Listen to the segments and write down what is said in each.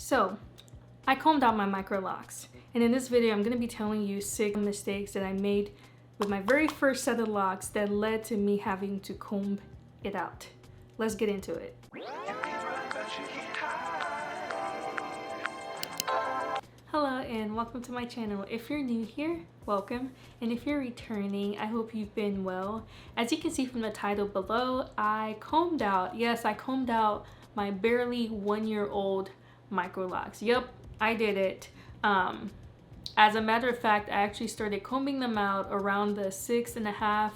So, I combed out my MicroLocs, and in this video I'm going to be telling you 6 mistakes that I made with my very first set of locks that led to me having to comb it out. Let's get into it. Hello and welcome to my channel. If you're new here, welcome, and if you're returning, I hope you've been well. As you can see from the title below, I combed out my barely 1-year-old MicroLocs. Yep, I did it. As a matter of fact, I actually started combing them out around the 6.5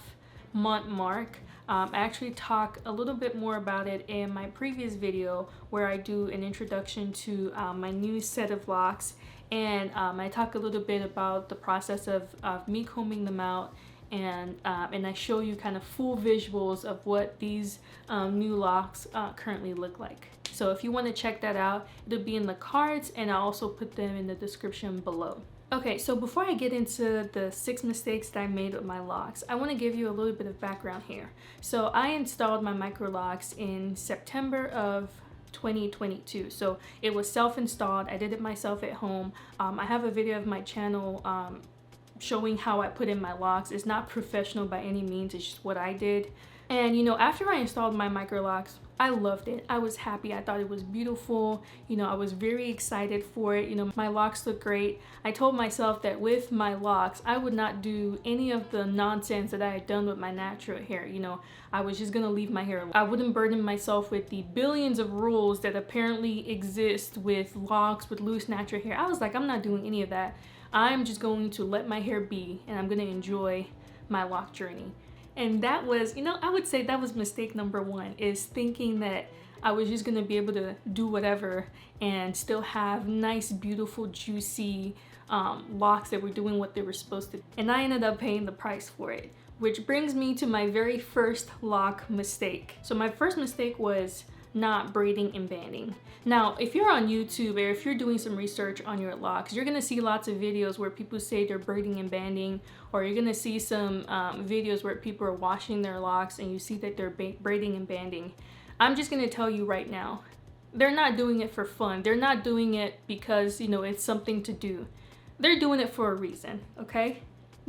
month mark. I actually talk a little bit more about it in my previous video where I do an introduction to my new set of locks, and I talk a little bit about the process of me combing them out, and I show you kind of full visuals of what these new locks currently look like. So if you want to check that out, it'll be in the cards, and I'll also put them in the description below. Okay, so before I get into the 6 mistakes that I made with my locks, I want to give you a little bit of background here. So I installed my MicroLocs in September of 2022. So it was self-installed. I did it myself at home. I have a video of my channel showing how I put in my locks. It's not professional by any means, it's just what I did. And you know, after I installed my MicroLocs, I loved it. I was happy. I thought it was beautiful. You know, I was very excited for it. You know, my locks look great. I told myself that with my locks, I would not do any of the nonsense that I had done with my natural hair. You know, I was just gonna leave my hair alone. I wouldn't burden myself with the billions of rules that apparently exist with locks, with loose natural hair. I was like, I'm not doing any of that. I'm just going to let my hair be, and I'm gonna enjoy my lock journey. And that was, you know, I would say that was mistake number 1, is thinking that I was just gonna be able to do whatever and still have nice, beautiful, juicy locks that were doing what they were supposed to. And I ended up paying the price for it, which brings me to my very first lock mistake. So my first mistake was not braiding and banding. Now, if you're on YouTube or if you're doing some research on your locks, you're gonna see lots of videos where people say they're braiding and banding, or you're gonna see some videos where people are washing their locks and you see that they're braiding and banding. I'm just gonna tell you right now, they're not doing it for fun. They're not doing it because, you know, it's something to do. They're doing it for a reason, okay?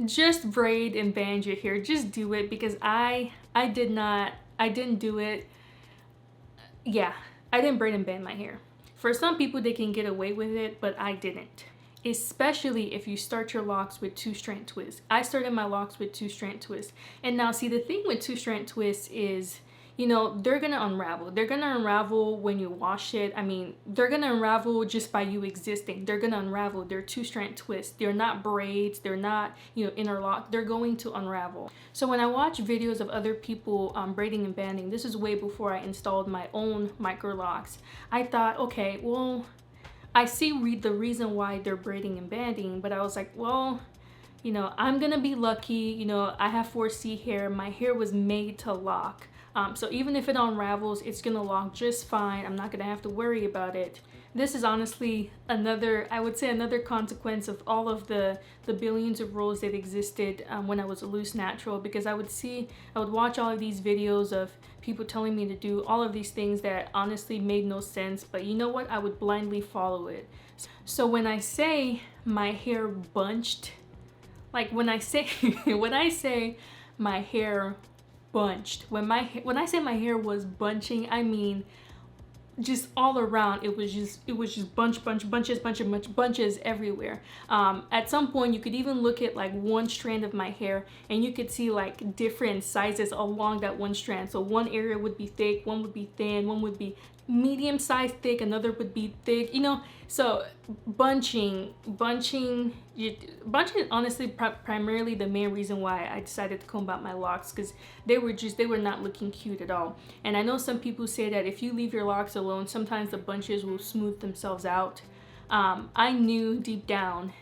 Just braid and band your hair. Just do it, because I didn't do it. Yeah, I didn't braid and band my hair. For some people, they can get away with it, but I didn't. Especially if you start your locks with 2-strand twists. I started my locks with 2-strand twists. And now see, the thing with 2-strand twists is, you know, they're gonna unravel. They're gonna unravel when you wash it. I mean, they're gonna unravel just by you existing. They're gonna unravel. They're 2-strand twists. They're not braids. They're not, you know, interlock. They're going to unravel. So when I watch videos of other people braiding and banding, this is way before I installed my own MicroLocs, I thought, okay, well, I see the reason why they're braiding and banding, but I was like, well, you know, I'm gonna be lucky. You know, I have 4C hair. My hair was made to lock. So even if it unravels, it's gonna lock just fine. I'm not gonna have to worry about it. This is honestly another, I would say, another consequence of all of the billions of rules that existed when I was a loose natural, because I would watch all of these videos of people telling me to do all of these things that honestly made no sense, but you know what? I would blindly follow it. So when I say my hair bunched, like when I say my hair bunched, when I say my hair was bunching, I mean just all around. It was just bunches everywhere. At some point you could even look at like one strand of my hair and you could see like different sizes along that one strand. So one area would be thick, one would be thin, one would be medium size thick, another would be thick, you know. So bunching honestly primarily the main reason why I decided to comb out my locks, because they were not looking cute at all. And I know some people say that if you leave your locks alone, sometimes the bunches will smooth themselves out. I knew deep down,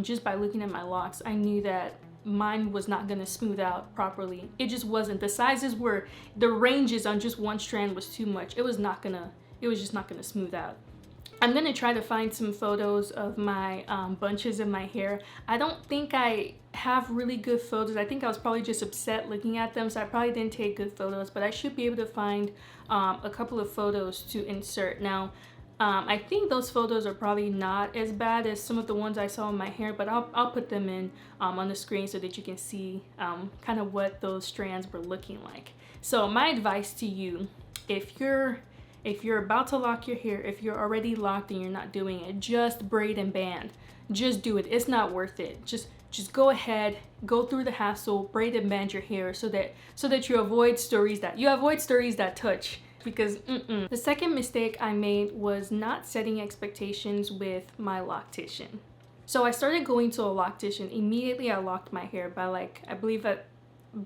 just by looking at my locks, I knew that mine was not gonna smooth out properly. It just wasn't. The ranges on just one strand was too much. It was just not gonna smooth out. I'm gonna try to find some photos of my bunches in my hair. I don't think I have really good photos. I think I was probably just upset looking at them, so I probably didn't take good photos, but I should be able to find a couple of photos to insert. Now, I think those photos are probably not as bad as some of the ones I saw in my hair, but I'll put them in on the screen so that you can see kind of what those strands were looking like. So my advice to you, if you're about to lock your hair, if you're already locked and you're not doing it, just braid and band. Just do it. It's not worth it. Just go ahead, go through the hassle, braid and band your hair so that you avoid stories that touch. Because The second mistake I made was not setting expectations with my Loctician. So I started going to a Loctician. Immediately I locked my hair by I believe that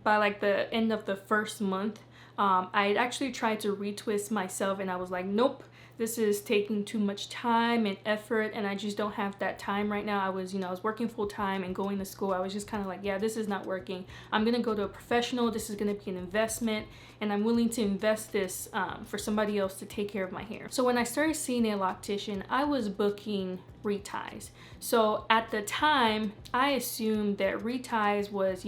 by the end of the first month. I had actually tried to retwist myself and I was like, nope, this is taking too much time and effort and I just don't have that time right now. I was working full time and going to school. I was just kind of like, yeah, this is not working. I'm gonna go to a professional. This is gonna be an investment and I'm willing to invest this for somebody else to take care of my hair. So when I started seeing a Loctician, I was booking reties. So at the time, I assumed that reties was,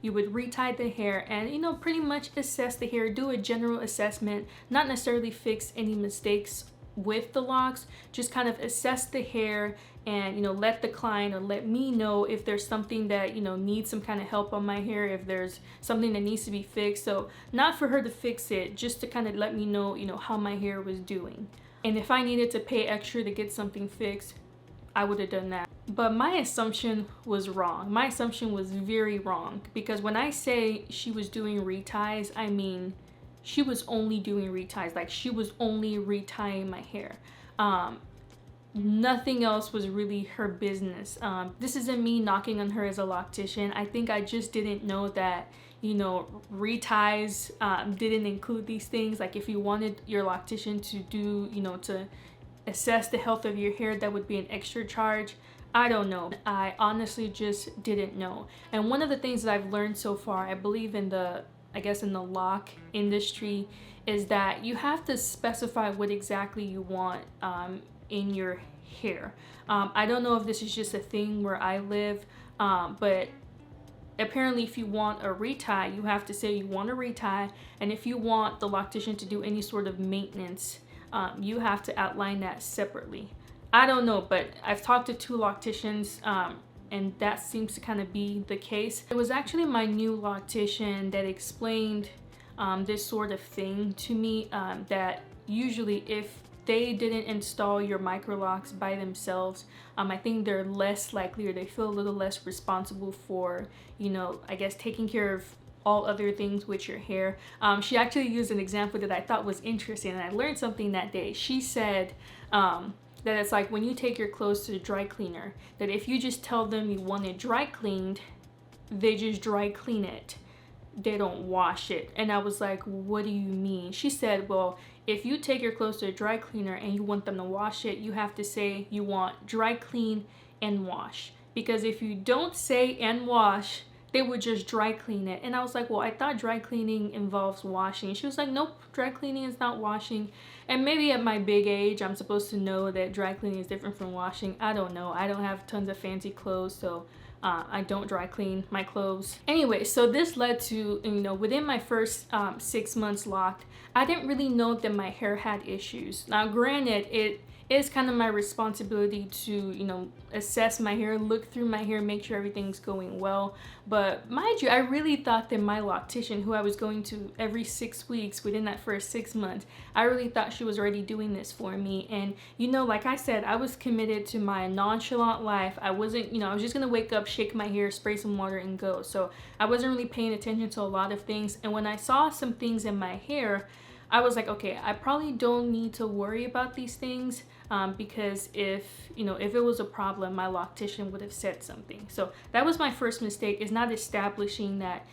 you would retie the hair and, pretty much assess the hair, do a general assessment, not necessarily fix any mistakes with the locks, just kind of assess the hair and, let the client or let me know if there's something that, needs some kind of help on my hair, if there's something that needs to be fixed. So not for her to fix it, just to kind of let me know, how my hair was doing. And if I needed to pay extra to get something fixed, I would have done that. But my assumption was wrong. My assumption was very wrong because when I say she was doing reties, I mean she was only doing reties. Like she was only retying my hair. Nothing else was really her business. This isn't me knocking on her as a Loctician. I think I just didn't know that, reties didn't include these things. Like if you wanted your Loctician to do, to assess the health of your hair, that would be an extra charge. I don't know. I honestly just didn't know. And one of the things that I've learned so far, I believe in the lock industry, is that you have to specify what exactly you want in your hair. I don't know if this is just a thing where I live, but apparently if you want a retie, you have to say you want a retie, and if you want the Loctician to do any sort of maintenance, you have to outline that separately. I don't know, but I've talked to 2 Locticians and that seems to kind of be the case. It was actually my new Loctician that explained this sort of thing to me, that usually if they didn't install your MicroLocs by themselves, I think they're less likely, or they feel a little less responsible for, I guess taking care of all other things with your hair. She actually used an example that I thought was interesting and I learned something that day. She said that it's like when you take your clothes to the dry cleaner, that if you just tell them you want it dry cleaned, they just dry clean it. They don't wash it. And I was like, what do you mean? She said, well, if you take your clothes to a dry cleaner and you want them to wash it, you have to say you want dry clean and wash. Because if you don't say and wash, they would just dry clean it. And I was like, well, I thought dry cleaning involves washing. She was like, nope, dry cleaning is not washing. And maybe at my big age, I'm supposed to know that dry cleaning is different from washing. I don't know. I don't have tons of fancy clothes, so I don't dry clean my clothes. Anyway, so this led to, within my first 6 months locked, I didn't really know that my hair had issues. Now, granted, it is kind of my responsibility to, assess my hair, look through my hair, make sure everything's going well. But mind you, I really thought that my Loctician, who I was going to every 6 weeks within that first 6 months, I really thought she was already doing this for me. And, like I said, I was committed to my nonchalant life. I wasn't, I was just gonna wake up, shake my hair, spray some water and go. So I wasn't really paying attention to a lot of things. And when I saw some things in my hair, I was like, okay, I probably don't need to worry about these things because if it was a problem, my Loctician would have said something. So that was my first mistake, is not establishing that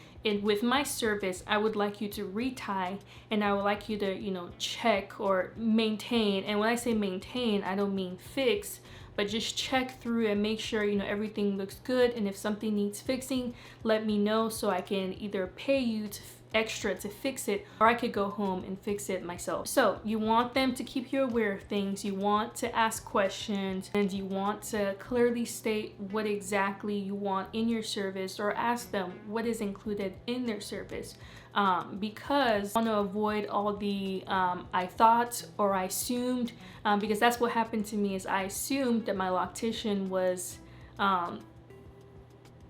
with my service, I would like you to retie and I would like you to, check or maintain. And when I say maintain, I don't mean fix, but just check through and make sure, everything looks good. And if something needs fixing, let me know so I can either pay you extra to fix it, or I could go home and fix it myself. So you want them to keep you aware of things, you want to ask questions, and you want to clearly state what exactly you want in your service, or ask them what is included in their service. because I want to avoid all the I thought or I assumed, because that's what happened to me. Is I assumed that my Loctician was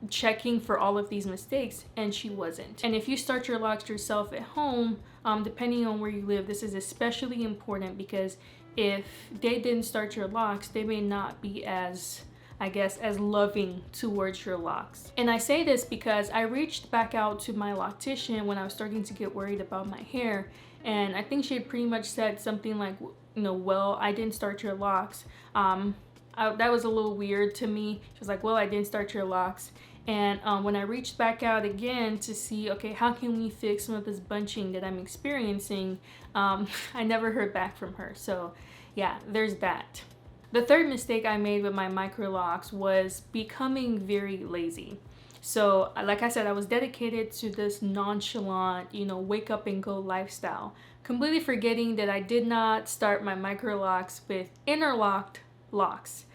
checking for all of these mistakes, and she wasn't. And if you start your locks yourself at home, depending on where you live, this is especially important, because if they didn't start your locks, they may not be as, I guess, as loving towards your locks. And I say this because I reached back out to my Loctician when I was starting to get worried about my hair, and I think she had pretty much said something like, you know, well, I didn't start your locks. That was a little weird to me. She was like, well, I didn't start your locks. And when I reached back out again to see, okay, how can we fix some of this bunching that I'm experiencing, I never heard back from her. So yeah, there's that. The third mistake I made with my MicroLocs was becoming very lazy. So like I said, I was dedicated to this nonchalant, you know, wake up and go lifestyle, completely forgetting that I did not start my MicroLocs with interlocked locks.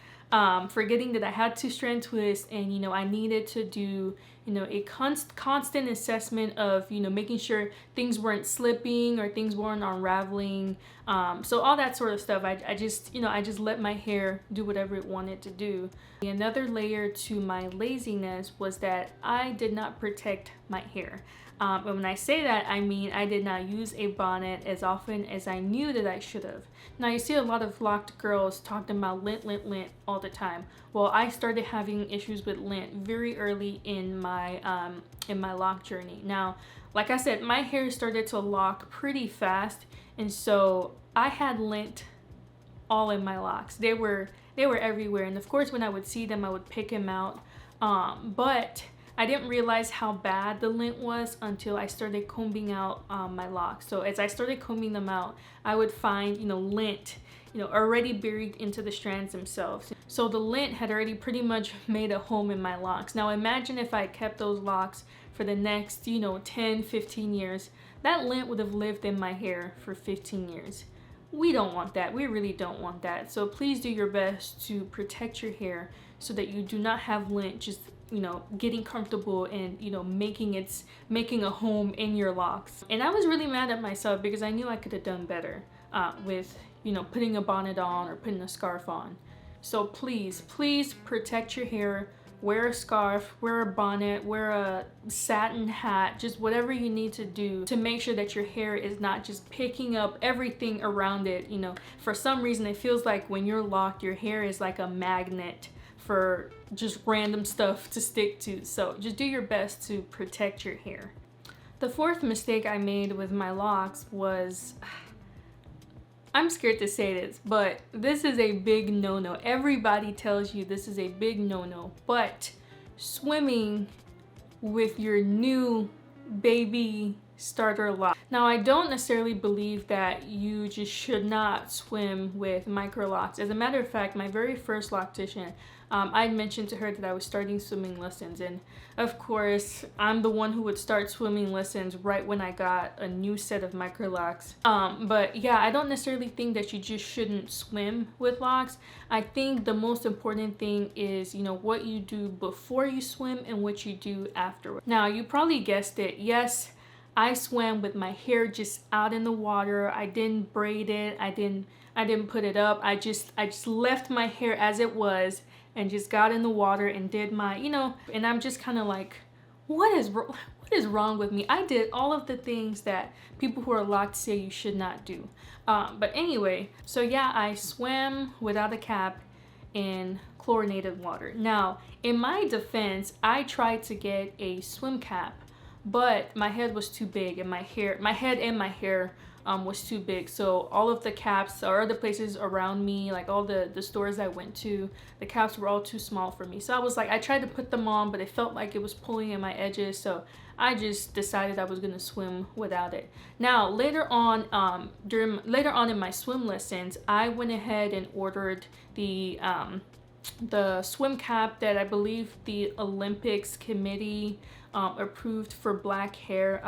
Forgetting that I had to strand twist, and, you know, I needed to do, you know, a constant assessment of, you know, making sure things weren't slipping or things weren't unraveling. So all that sort of stuff. I just, you know, I just let my hair do whatever it wanted to do. Another layer to my laziness was that I did not protect my hair. And when I say that, I mean I did not use a bonnet as often as I knew that I should have. Now, you see a lot of locked girls talking about lint all the time. Well, I started having issues with lint very early in my lock journey. Now, like I said, my hair started to lock pretty fast, and so I had lint all in my locks. They were everywhere, and of course when I would see them, I would pick them out. But I didn't realize how bad the lint was until I started combing out my locks. So as I started combing them out, I would find, you know, lint, you know, already buried into the strands themselves. So the lint had already pretty much made a home in my locks. Now imagine if I kept those locks for the next, you know, 10, 15 years. That lint would have lived in my hair for 15 years. We don't want that. We really don't want that. So please do your best to protect your hair so that you do not have lint just, you know, getting comfortable and, you know, making a home in your locks. And I was really mad at myself because I knew I could have done better with, you know, putting a bonnet on or putting a scarf on. So please protect your hair. Wear a scarf, wear a bonnet, wear a satin hat, just whatever you need to do to make sure that your hair is not just picking up everything around it. You know, for some reason it feels like when you're locked, your hair is like a magnet for just random stuff to stick to. So just do your best to protect your hair. The fourth mistake I made with my locks was, I'm scared to say this, but this is a big no-no. Everybody tells you this is a big no-no, but swimming with your new baby starter lock. Now, I don't necessarily believe that you just should not swim with MicroLocs. As a matter of fact, my very first Loctician, I mentioned to her that I was starting swimming lessons, and of course I'm the one who would start swimming lessons right when I got a new set of MicroLocs. But yeah, I don't necessarily think that you just shouldn't swim with locks. I think the most important thing is, you know, what you do before you swim and what you do afterward. Now, you probably guessed it. Yes, I swam with my hair just out in the water. I didn't braid it. I didn't put it up. I just left my hair as it was and just got in the water and did my, you know, and I'm just kind of like, what is wrong with me? I did all of the things that people who are locked say you should not do. But anyway, so yeah, I swam without a cap in chlorinated water. Now, in my defense, I tried to get a swim cap, but my head was too big and my head and my hair was too big. So all of the caps or other places around me, like all the stores I went to, the caps were all too small for me. So I was like, I tried to put them on, but it felt like it was pulling in my edges. So I just decided I was gonna swim without it. Now, later on in my swim lessons, I went ahead and ordered the swim cap that I believe the Olympics committee approved for black hair.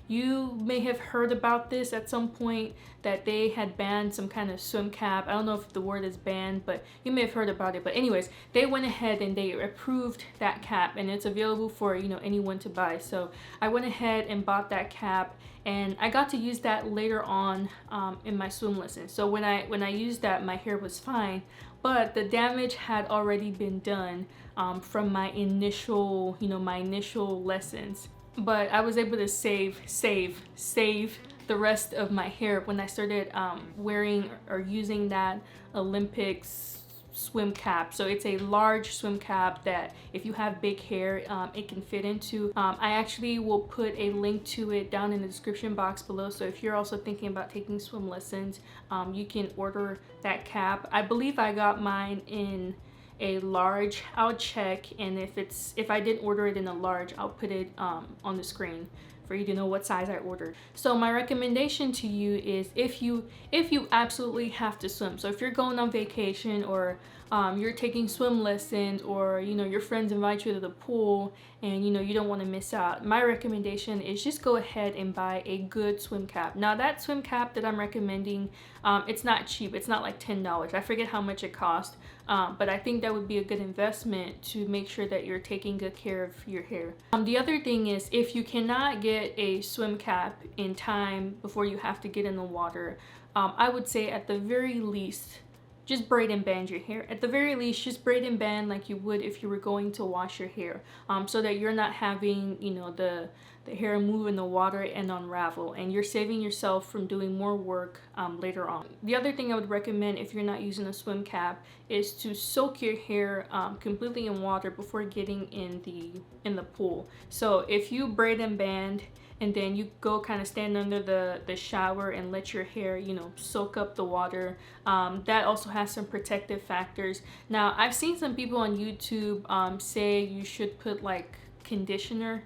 You may have heard about this at some point, that they had banned some kind of swim cap. I don't know if the word is banned, but you may have heard about it. But anyways, they went ahead and they approved that cap, and it's available for, you know, anyone to buy. So I went ahead and bought that cap, and I got to use that later on in my swim lesson. So when I used that, my hair was fine, but the damage had already been done from my initial, you know, my initial lessons. But I was able to save the rest of my hair when I started wearing or using that Olympics swim cap. So it's a large swim cap that if you have big hair, it can fit into. I actually will put a link to it down in the description box below. So if you're also thinking about taking swim lessons, you can order that cap. I believe I got mine in a large. I'll check, and if I did order it in a large, I'll put it on the screen for you to know what size I ordered. So my recommendation to you is if you absolutely have to swim, so if you're going on vacation, or you're taking swim lessons, or you know your friends invite you to the pool and you know you don't want to miss out, my recommendation is just go ahead and buy a good swim cap. Now that swim cap that I'm recommending, it's not cheap. It's not like $10. I forget how much it cost, but I think that would be a good investment to make sure that you're taking good care of your hair. The other thing is, if you cannot get a swim cap in time before you have to get in the water, I would say at the very least, just braid and band your hair. At the very least, just braid and band like you would if you were going to wash your hair, so that you're not having, you know, the hair move in the water and unravel, and you're saving yourself from doing more work later on. The other thing I would recommend if you're not using a swim cap is to soak your hair completely in water before getting in the pool. So if you braid and band and then you go kind of stand under the shower and let your hair, you know, soak up the water, that also has some protective factors. Now I've seen some people on YouTube say you should put like conditioner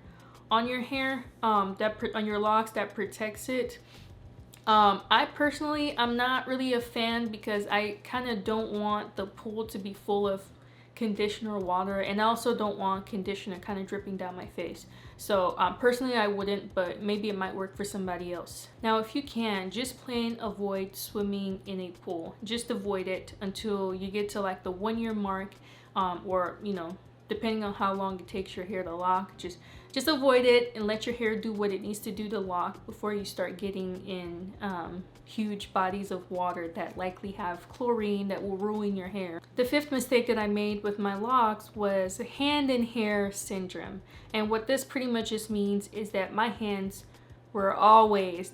on your hair, on your locks, that protects it. I personally, I'm not really a fan, because I kind of don't want the pool to be full of conditioner water, and I also don't want conditioner kind of dripping down my face. So personally I wouldn't, but maybe it might work for somebody else. Now if you can, just plain avoid swimming in a pool. Just avoid it until you get to like the 1 year mark, or you know, depending on how long it takes your hair to lock. Just avoid it and let your hair do what it needs to do to lock before you start getting in huge bodies of water that likely have chlorine that will ruin your hair. The fifth mistake that I made with my locks was hand and hair syndrome. And what this pretty much just means is that my hands were always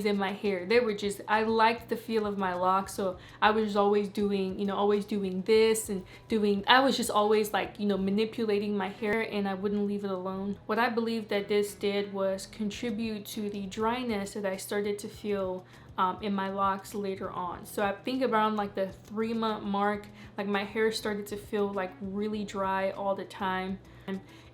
in my hair. They were just, I liked the feel of my locks, so I was always doing, you know, always doing this and doing, I was just always like, you know, manipulating my hair, and I wouldn't leave it alone. What I believe that this did was contribute to the dryness that I started to feel in my locks later on. So I think around like the 3-month mark, like my hair started to feel like really dry all the time.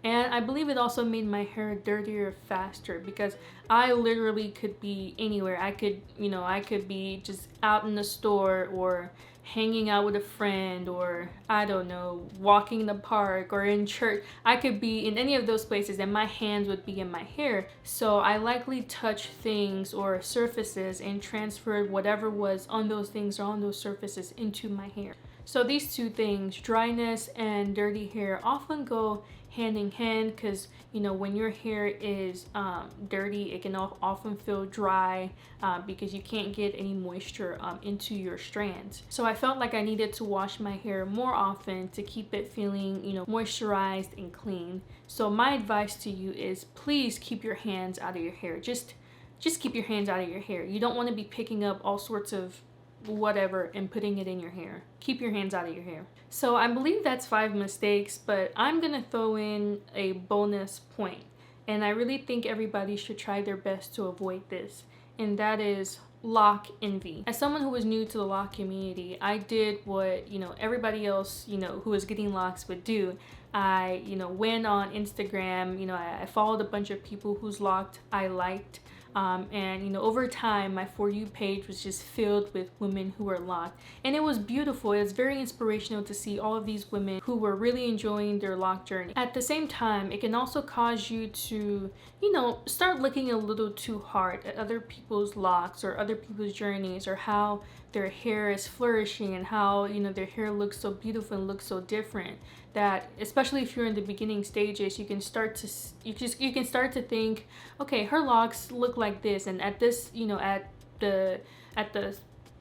And I believe it also made my hair dirtier faster, because I literally could be anywhere. I could be just out in the store, or hanging out with a friend, or I don't know, walking in the park or in church. I could be in any of those places and my hands would be in my hair. So I likely touched things or surfaces and transferred whatever was on those things or on those surfaces into my hair. So these two things, dryness and dirty hair, often go hand in hand, because you know, when your hair is dirty, it can often feel dry because you can't get any moisture into your strands. So I felt like I needed to wash my hair more often to keep it feeling, you know, moisturized and clean. So my advice to you is, please keep your hands out of your hair. Just keep your hands out of your hair. You don't want to be picking up all sorts of whatever and putting it in your hair. Keep your hands out of your hair. So I believe that's 5 mistakes, but I'm gonna throw in a bonus point, and I really think everybody should try their best to avoid this, and that is lock envy. As someone who was new to the lock community, I did what, you know, everybody else, you know, who was getting locks would do. I, you know, went on Instagram, you know, I followed a bunch of people whose locked I liked. And you know, over time my For You page was just filled with women who were locked, and it was beautiful. It was very inspirational to see all of these women who were really enjoying their lock journey. At the same time, it can also cause you to, you know, start looking a little too hard at other people's locks or other people's journeys, or how their hair is flourishing and how, you know, their hair looks so beautiful and looks so different, that especially if you're in the beginning stages, you can start to think, okay, her locks look like this, and at this, you know, at the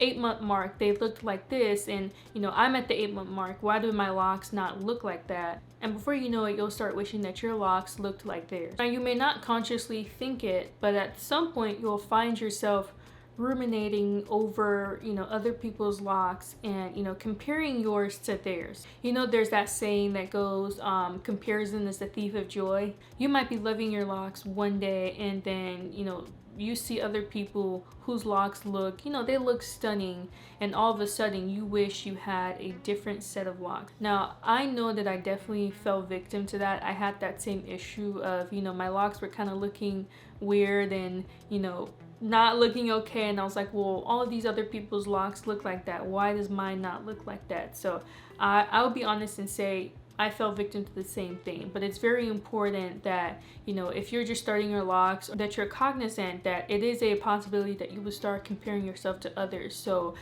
8-month mark they looked like this, and you know, I'm at the 8-month mark, why do my locks not look like that? And before you know it, you'll start wishing that your locks looked like theirs. Now, you may not consciously think it, but at some point you'll find yourself ruminating over, you know, other people's locks and, you know, comparing yours to theirs. You know, there's that saying that goes, comparison is the thief of joy. You might be loving your locks one day, and then, you know, you see other people whose locks look, you know, they look stunning, and all of a sudden you wish you had a different set of locks. Now, I know that I definitely fell victim to that. I had that same issue of, you know, my locks were kind of looking weird and, you know, not looking okay, and I was like, well, all of these other people's locks look like that, why does mine not look like that? So I'll be honest and say I fell victim to the same thing. But it's very important that, you know, if you're just starting your locks, that you're cognizant that it is a possibility that you will start comparing yourself to others. So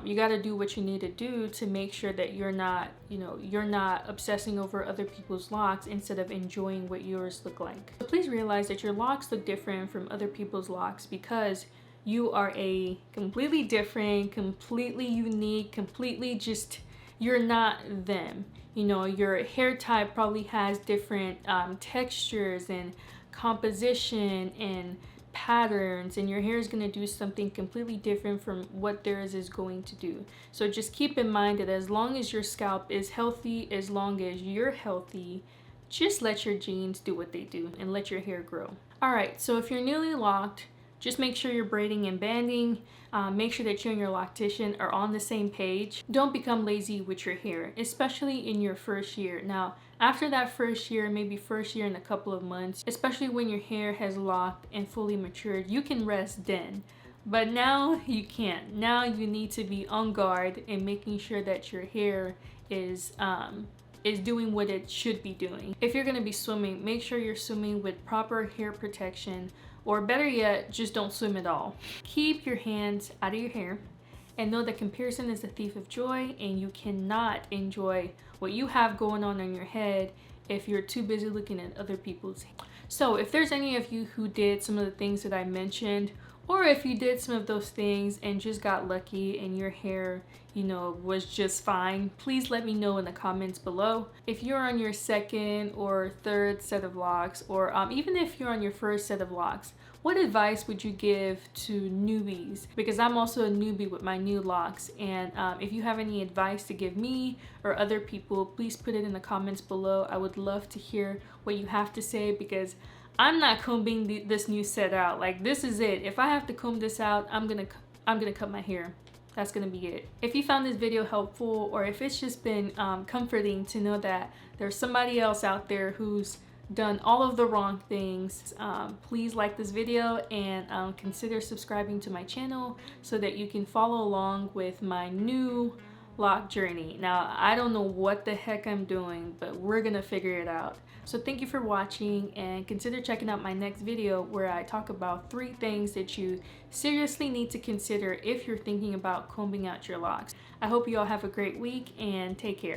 you got to do what you need to do to make sure that you're not, you know, you're not obsessing over other people's locks instead of enjoying what yours look like. So please realize that your locks look different from other people's locks because you are a completely different, completely unique, completely just, you're not them. You know, your hair type probably has different textures and composition and patterns, and your hair is going to do something completely different from what theirs is going to do. So just keep in mind that as long as your scalp is healthy, as long as you're healthy, just let your genes do what they do and let your hair grow. Alright, so if you're newly locked, just make sure you're braiding and banding. Make sure that you and your loctician are on the same page. Don't become lazy with your hair, especially in your first year. Now, after that first year, maybe first year and a couple of months, especially when your hair has locked and fully matured, you can rest then. But now you can't. Now you need to be on guard and making sure that your hair is doing what it should be doing. If you're going to be swimming, make sure you're swimming with proper hair protection, or better yet, just don't swim at all. Keep your hands out of your hair and know that comparison is the thief of joy, and you cannot enjoy what you have going on in your head if you're too busy looking at other people's. So if there's any of you who did some of the things that I mentioned, or if you did some of those things and just got lucky and your hair, you know, was just fine, please let me know in the comments below. If you're on your second or third set of locks, or even if you're on your first set of locks, what advice would you give to newbies? Because I'm also a newbie with my new locks, and if you have any advice to give me or other people, please put it in the comments below. I would love to hear what you have to say, because I'm not combing this new set out. Like, this is it. If I have to comb this out, I'm gonna cut my hair. That's gonna be it. If you found this video helpful, or if it's just been comforting to know that there's somebody else out there who's done all of the wrong things, please like this video and consider subscribing to my channel so that you can follow along with my new lock journey. Now, I don't know what the heck I'm doing, but we're gonna figure it out. So thank you for watching, and consider checking out my next video where I talk about 3 things that you seriously need to consider if you're thinking about combing out your locks. I hope you all have a great week, and take care.